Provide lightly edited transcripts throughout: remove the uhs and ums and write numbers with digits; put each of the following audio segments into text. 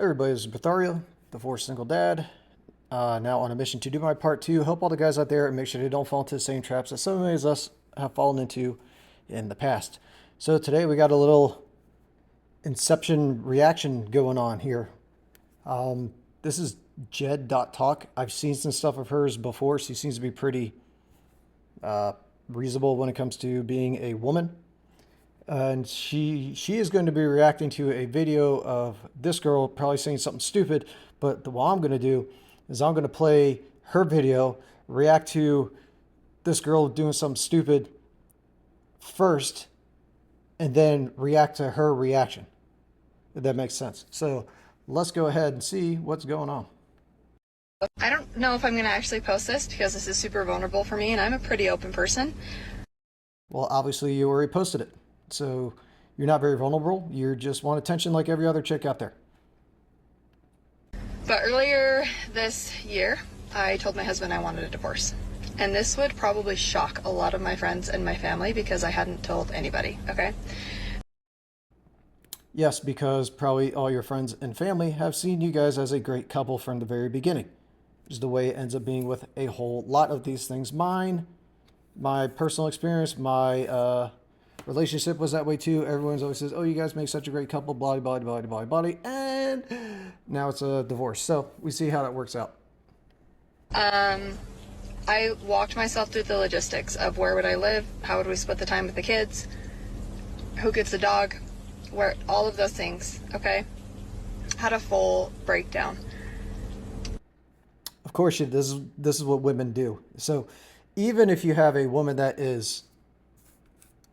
Everybody, this is Brothario, the fourth single dad. Now on a mission to do my part two, help all the guys out there and make sure they don't fall into the same traps that so many of us have fallen into in the past. So today we got a little Inception reaction going on here. This is Jed.talk. I've seen some stuff of hers before. She seems to be pretty reasonable when it comes to being a woman. And she is going to be reacting to a video of this girl probably saying something stupid. But what I'm going to do is I'm going to play her video, react to this girl doing something stupid first, and then react to her reaction. If that makes sense. So let's go ahead and see what's going on. I don't know if I'm going to actually post this because this is super vulnerable for me and I'm a pretty open person. Well, obviously you already posted it. So you're not very vulnerable. You just want attention like every other chick out there. But earlier this year, I told my husband I wanted a divorce. And this would probably shock a lot of my friends and my family because I hadn't told anybody, okay? Yes, because probably all your friends and family have seen you guys as a great couple from the very beginning. Which is the way it ends up being with a whole lot of these things. My personal experience, my relationship was that way too. Everyone's always says, oh, you guys make such a great couple, blah, blah, blah, blah, blah, and now it's a divorce. So we see how that works out. I walked myself through the logistics of where would I live, how would we split the time with the kids, who gets the dog, where all of those things, okay? Had a full breakdown. Of course, this is what women do. So even if you have a woman that is,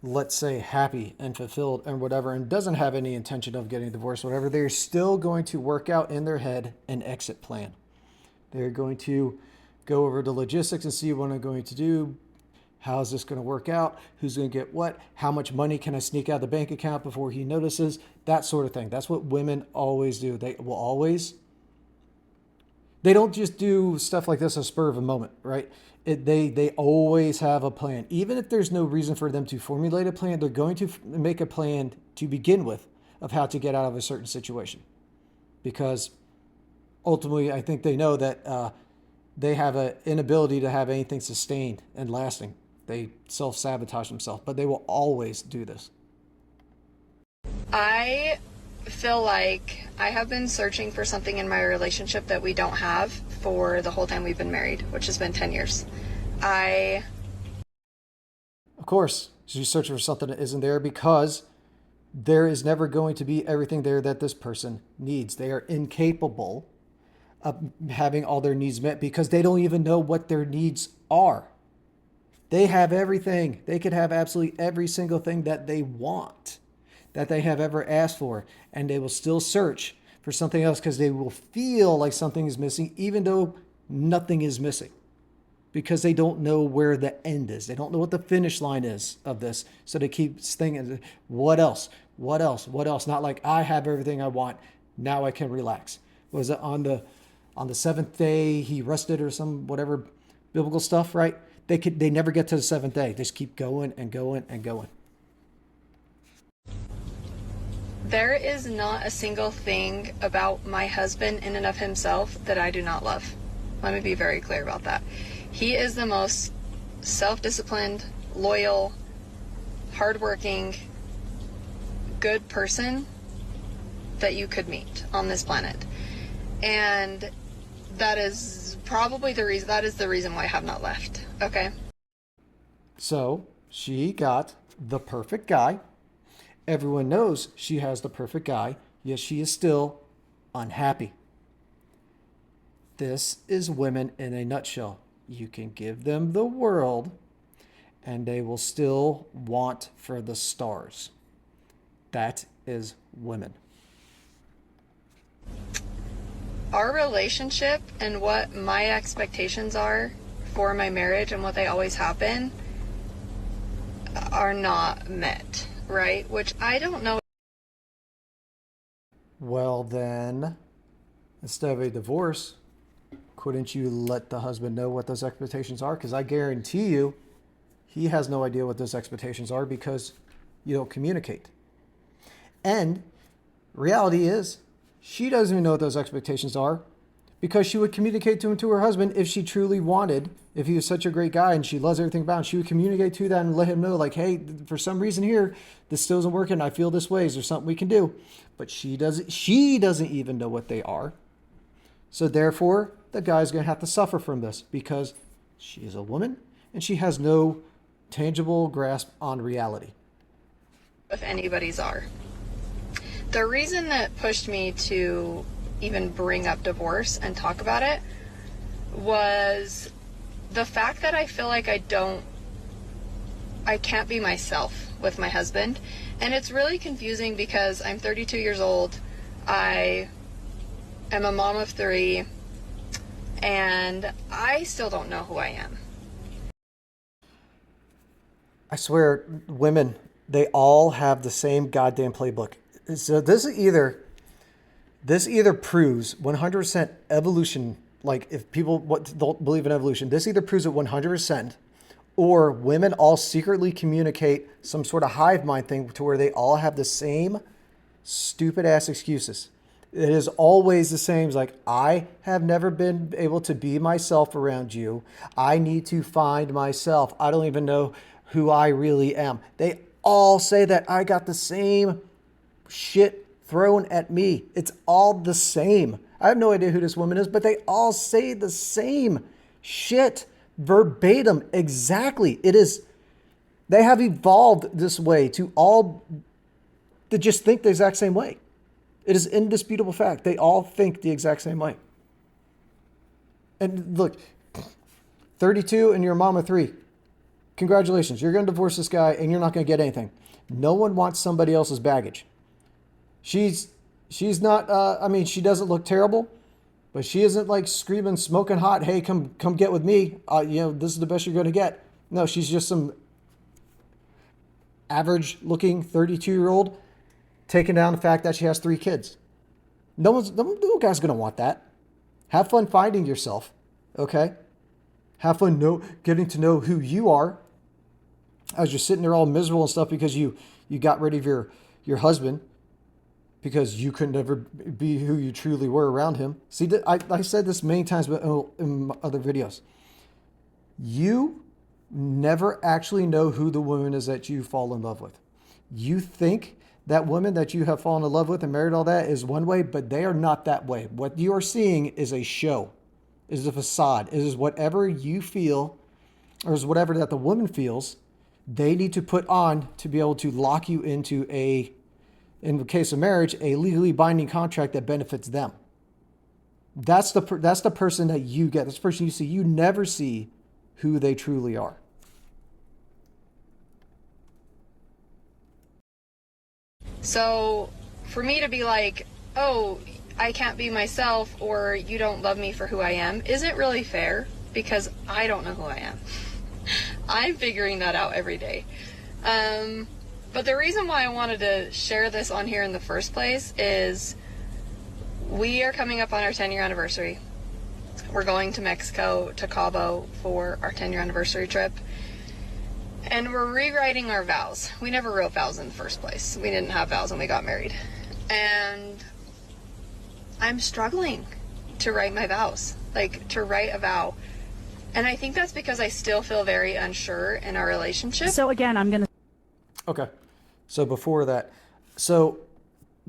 let's say, happy and fulfilled and whatever, and doesn't have any intention of getting divorced, whatever, they're still going to work out in their head an exit plan. They're going to go over the logistics and see what I'm going to do. How is this going to work out? Who's going to get what? How much money can I sneak out of the bank account before he notices? That sort of thing. That's what women always do. They will always... They don't just do stuff like this a spur of a moment, right? They always have a plan. Even if there's no reason for them to formulate a plan, they're going to make a plan to begin with of how to get out of a certain situation. Because ultimately, I think they know that they have an inability to have anything sustained and lasting. They self-sabotage themselves, but they will always do this. I feel like I have been searching for something in my relationship that we don't have for the whole time we've been married, which has been 10 years. Of course, you search for something that isn't there because there is never going to be everything there that this person needs. They are incapable of having all their needs met because they don't even know what their needs are. They have everything. They could have absolutely every single thing that they want, that they have ever asked for, and they will still search for something else because they will feel like something is missing even though nothing is missing because they don't know where the end is. They don't know what the finish line is of this. So they keep thinking, what else? What else? What else? Not like I have everything I want. Now I can relax. Was it on the seventh day he rested or some whatever biblical stuff, right? They never get to the seventh day. They just keep going and going and going. There is not a single thing about my husband in and of himself that I do not love. Let me be very clear about that. He is the most self-disciplined, loyal, hardworking, good person that you could meet on this planet. And that is probably the reason, that is the reason why I have not left. Okay? So she got the perfect guy. Everyone knows she has the perfect guy, yet she is still unhappy. This is women in a nutshell. You can give them the world, and they will still want for the stars. That is women. Our relationship and what my expectations are for my marriage and what they always have been are not met. Right? Which I don't know. Well, then, instead of a divorce, couldn't you let the husband know what those expectations are? Because I guarantee you, he has no idea what those expectations are because you don't communicate. And reality is, She doesn't even know what those expectations are, because she would communicate to him, to her husband, if she truly wanted, if he was such a great guy and she loves everything about him, she would communicate to that and let him know, like, hey, for some reason here, this still isn't working. I feel this way. Is there something we can do? But she doesn't even know what they are. So therefore, the guy's going to have to suffer from this, because she is a woman and she has no tangible grasp on reality. If anybody's are. The reason that pushed me to even bring up divorce and talk about it was the fact that I feel like I can't be myself with my husband. And it's really confusing because I'm 32 years old. I am a mom of 3, and I still don't know who I am. I swear, women, they all have the same goddamn playbook. So this either proves 100% evolution. Like, if people don't believe in evolution, this either proves it 100%, or women all secretly communicate some sort of hive mind thing to where they all have the same stupid ass excuses. It is always the same. It's like, I have never been able to be myself around you. I need to find myself. I don't even know who I really am. They all say that. I got the same shit thrown at me. It's all the same. I have no idea who this woman is, but they all say the same shit verbatim. Exactly. It is. They have evolved this way to just think the exact same way. It is indisputable fact. They all think the exact same way. And look, 32 and you're a mom of 3. Congratulations. You're going to divorce this guy and you're not going to get anything. No one wants somebody else's baggage. She's not, she doesn't look terrible, but she isn't like screaming, smoking hot, hey, come get with me. This is the best you're going to get. No, she's just some average looking 32-year-old taking down the fact that she has 3 kids. No guy's going to want that. Have fun finding yourself. Okay. Have fun getting to know who you are, as you're sitting there all miserable and stuff because you got rid of your husband because you could never be who you truly were around him. See, I said this many times in other videos. You never actually know who the woman is that you fall in love with. You think that woman that you have fallen in love with and married, all that, is one way, but they are not that way. What you are seeing is a show, is a facade. It is whatever you feel, or is whatever that the woman feels they need to put on to be able to lock you into in the case of marriage, a legally binding contract that benefits them. That's the person that you get. That's the person you see. You never see who they truly are. So for me to be like, oh, I can't be myself, or you don't love me for who I am, isn't really fair, because I don't know who I am. I'm figuring that out every day. But the reason why I wanted to share this on here in the first place is we are coming up on our 10-year anniversary. We're going to Mexico, to Cabo, for our 10-year anniversary trip. And we're rewriting our vows. We never wrote vows in the first place. We didn't have vows when we got married. And I'm struggling to write my vows, like to write a vow. And I think that's because I still feel very unsure in our relationship. So again, I'm going to... Okay. So before that, so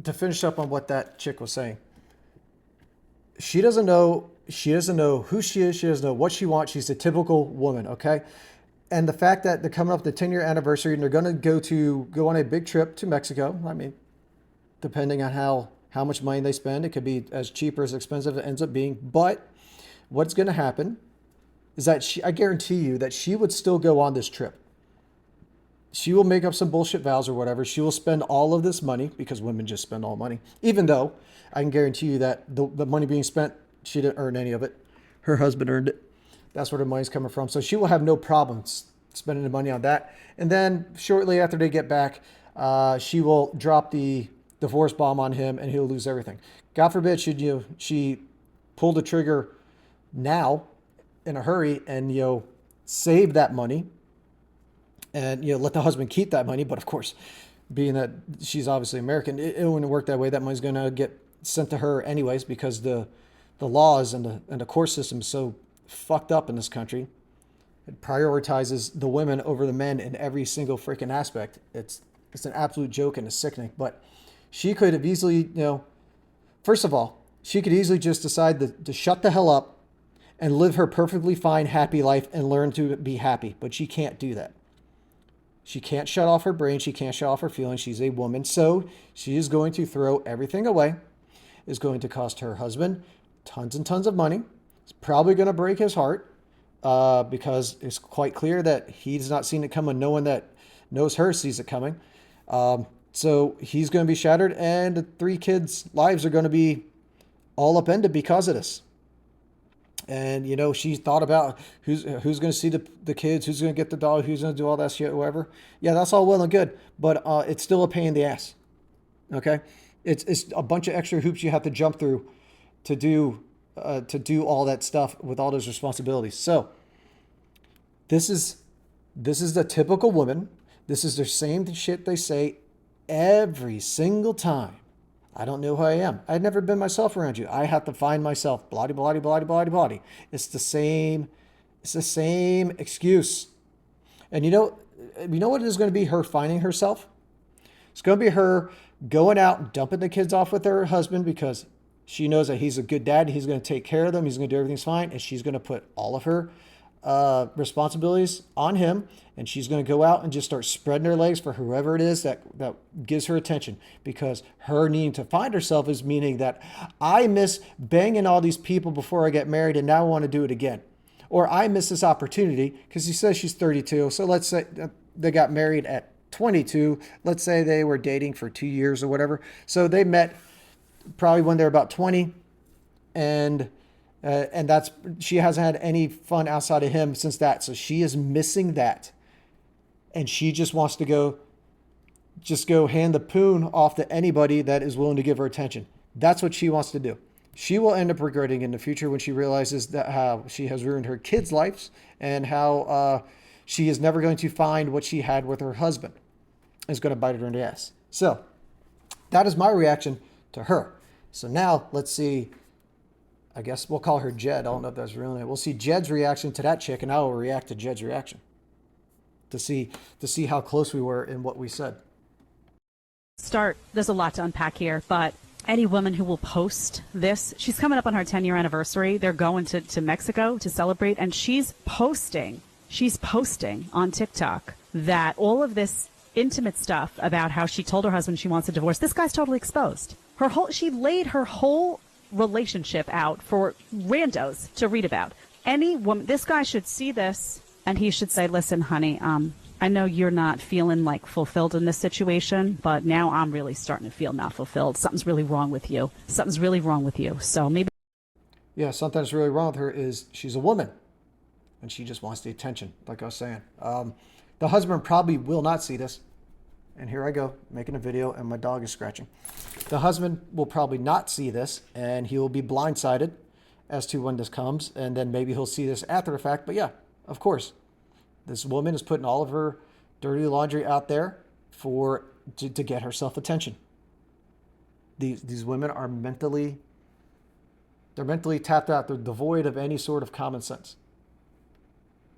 to finish up on what that chick was saying, she doesn't know who she is. She doesn't know what she wants. She's a typical woman. Okay. And the fact that they're coming up the 10-year anniversary and they're going to go on a big trip to Mexico. I mean, depending on how much money they spend, it could be as cheap or as expensive as it ends up being. But what's going to happen is that I guarantee you that she would still go on this trip. She will make up some bullshit vows or whatever. She will spend all of this money, because women just spend all money. Even though I can guarantee you that the money being spent, she didn't earn any of it. Her husband earned it. That's where the money's coming from. So she will have no problems spending the money on that. And then shortly after they get back, she will drop the divorce bomb on him and he'll lose everything. God forbid she pull the trigger now in a hurry and save that money and let the husband keep that money. But of course, being that she's obviously American, it wouldn't work that way. That money's going to get sent to her anyways, because the laws and the court system is so fucked up in this country. It prioritizes the women over the men in every single freaking aspect. It's an absolute joke and it's sickening. But she could have easily, first of all, she could easily just decide to shut the hell up and live her perfectly fine, happy life and learn to be happy. But she can't do that. She can't shut off her brain. She can't shut off her feelings. She's a woman. So she is going to throw everything away. It's going to cost her husband tons and tons of money. It's probably going to break his heart because it's quite clear that he's not seen it coming. No one that knows her sees it coming. So he's going to be shattered, and the 3 kids' lives are going to be all upended because of this. And, she thought about who's going to see the kids, who's going to get the dog, who's going to do all that shit, whatever. Yeah, that's all well and good, but it's still a pain in the ass. Okay? It's a bunch of extra hoops you have to jump through to do all that stuff with all those responsibilities. So this is the typical woman. This is the same shit they say every single time. I don't know who I am. I've never been myself around you. I have to find myself. Blah, blah, blah, blah, blah, blah. It's the same excuse. And you know what is going to be her finding herself? It's going to be her going out and dumping the kids off with her husband because she knows that he's a good dad. He's going to take care of them. He's going to do everything's fine. And she's going to put all of her responsibilities on him. And she's going to go out and just start spreading her legs for whoever it is that gives her attention, because her needing to find herself is meaning that I miss banging all these people before I get married and now I want to do it again. Or I miss this opportunity because he says she's 32. So let's say they got married at 22. Let's say they were dating for 2 years or whatever. So they met probably when they're about 20, and that's, she hasn't had any fun outside of him since that. So she is missing that. And she just wants to go hand the poon off to anybody that is willing to give her attention. That's what she wants to do. She will end up regretting in the future when she realizes that how she has ruined her kids' lives and how she is never going to find what she had with her husband. It's going to bite her in the ass. So that is my reaction to her. So now let's see. I guess we'll call her Jed. I don't know if that's real name. We'll see Jed's reaction to that chick, and I will react to Jed's reaction to see how close we were in what we said. There's a lot to unpack here, but any woman who will post this, she's coming up on her 10-year anniversary. They're going to Mexico to celebrate, and she's posting on TikTok that all of this intimate stuff about how she told her husband she wants a divorce. This guy's totally exposed. She laid her whole relationship out for randos to read about. Any woman, this guy should see this, and he should say, listen, honey, I know you're not feeling like fulfilled in this situation, but now I'm really starting to feel not fulfilled. Something's really wrong with you. So maybe. Yeah, something that's really wrong with her is she's a woman and she just wants the attention, like I was saying. The husband probably will not see this. And here I go, making a video, and my dog is scratching. The husband will probably not see this, and he will be blindsided as to when this comes, and then maybe he'll see this after the fact. But yeah, of course, this woman is putting all of her dirty laundry out there to get herself attention. These women are mentally tapped out. They're devoid of any sort of common sense.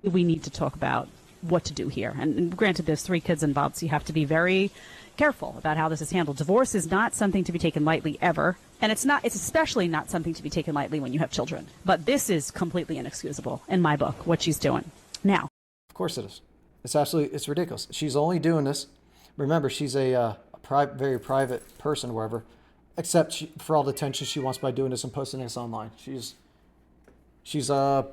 We need to talk about what to do here. And granted, there's 3 kids involved, so you have to be very careful about how this is handled. Divorce is not something to be taken lightly ever. And it's especially not something to be taken lightly when you have children. But this is completely inexcusable in my book, what she's doing now. Of course it is. It's ridiculous. She's only doing this. Remember, she's a very private person, wherever, except for all the attention she wants by doing this and posting this online. She's a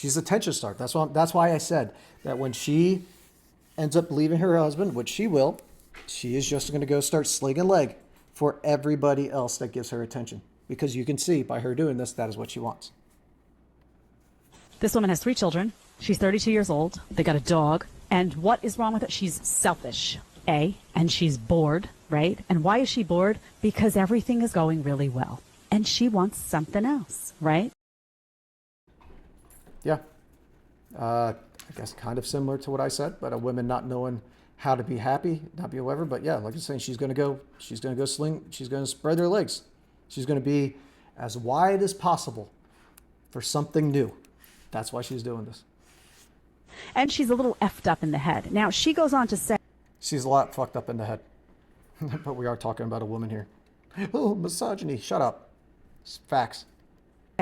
attention star. That's why I said that when she ends up leaving her husband, which she will, she is just going to go start slinging leg for everybody else that gives her attention. Because you can see by her doing this, that is what she wants. This woman has 3 children. She's 32 years old. They got a dog. And what is wrong with it? She's selfish, and she's bored, right? And why is she bored? Because everything is going really well. And she wants something else, right? Yeah. I guess kind of similar to what I said, but a woman not knowing how to be happy, not be whatever. But yeah, like I'm saying, she's going to go sling, she's going to spread her legs She's going to be as wide as possible for something new. That's why she's doing this. And she's a little effed up in the head. Now, she goes on to say, She's a lot fucked up in the head. But we are talking about a woman here. Oh, misogyny. Shut up. It's facts.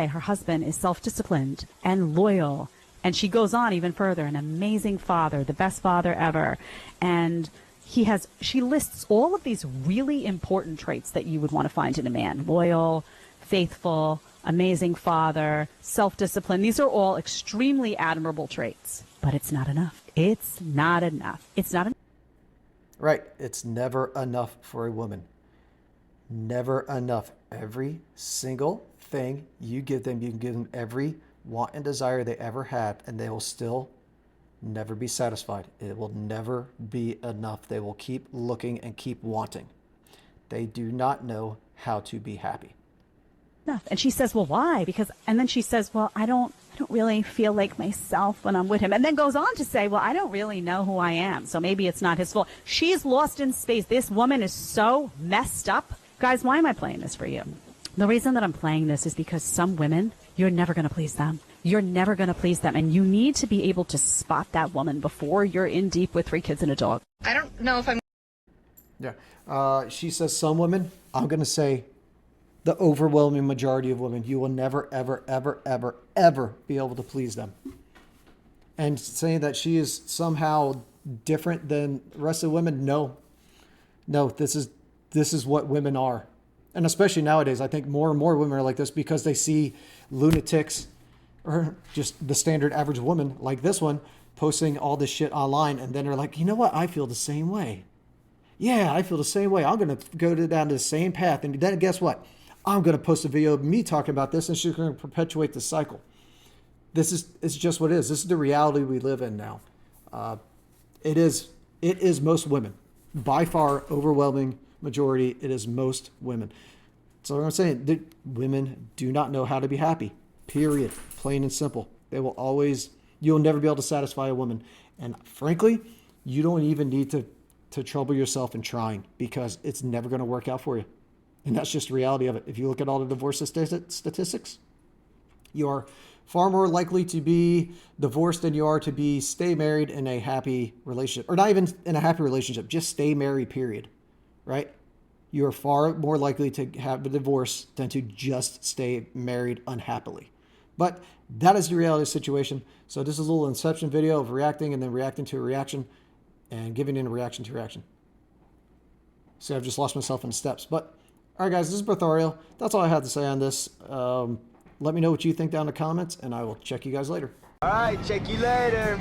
her husband is self-disciplined and loyal. And she goes on even further, an amazing father, the best father ever. And she lists all of these really important traits that you would want to find in a man. Loyal, faithful, amazing father, self-discipline. These are all extremely admirable traits. But it's not enough. It's not enough. It's not enough. Right. It's never enough for a woman. Never enough. Every single thing you give them, you can give them every want and desire they ever had, and they will still never be satisfied. It will never be enough. They will keep looking and keep wanting. They do not know how to be happy. And she says, well, why? And then she says, well, I don't really feel like myself when I'm with him. And then goes on to say, well, I don't really know who I am. So maybe it's not his fault. She's lost in space. This woman is so messed up. Guys, why am I playing this for you? The reason that I'm playing this is because some women, you're never going to please them. You're never going to please them. And you need to be able to spot that woman before you're in deep with 3 kids and a dog. I don't know if I'm... Yeah. She says some women. I'm going to say the overwhelming majority of women. You will never, ever, ever, ever, ever be able to please them. And saying that she is somehow different than the rest of the women, no. No, this is what women are. And especially nowadays, I think more and more women are like this because they see lunatics or just the standard average woman like this one posting all this shit online. And then they're like, you know what? I feel the same way. Yeah, I feel the same way. I'm going to go down the same path. And then guess what? I'm going to post a video of me talking about this, and she's going to perpetuate the cycle. It's just what it is. This is the reality we live in now. It is most women. By far, overwhelming majority, it is most women. So what I'm saying, women do not know how to be happy. Period. Plain and simple. You'll never be able to satisfy a woman. And frankly, you don't even need to trouble yourself in trying, because it's never going to work out for you. And that's just the reality of it. If you look at all the divorce statistics, you are far more likely to be divorced than you are to stay married in a happy relationship. Or not even in a happy relationship, just stay married, period. Right? You are far more likely to have a divorce than to just stay married unhappily. But that is the reality of the situation. So this is a little Inception video of reacting and then reacting to a reaction and giving in a reaction to reaction. See, I've just lost myself in the steps. But, all right, guys, this is Brothario. That's all I have to say on this. Let me know what you think down in the comments, and I will check you guys later. All right, check you later.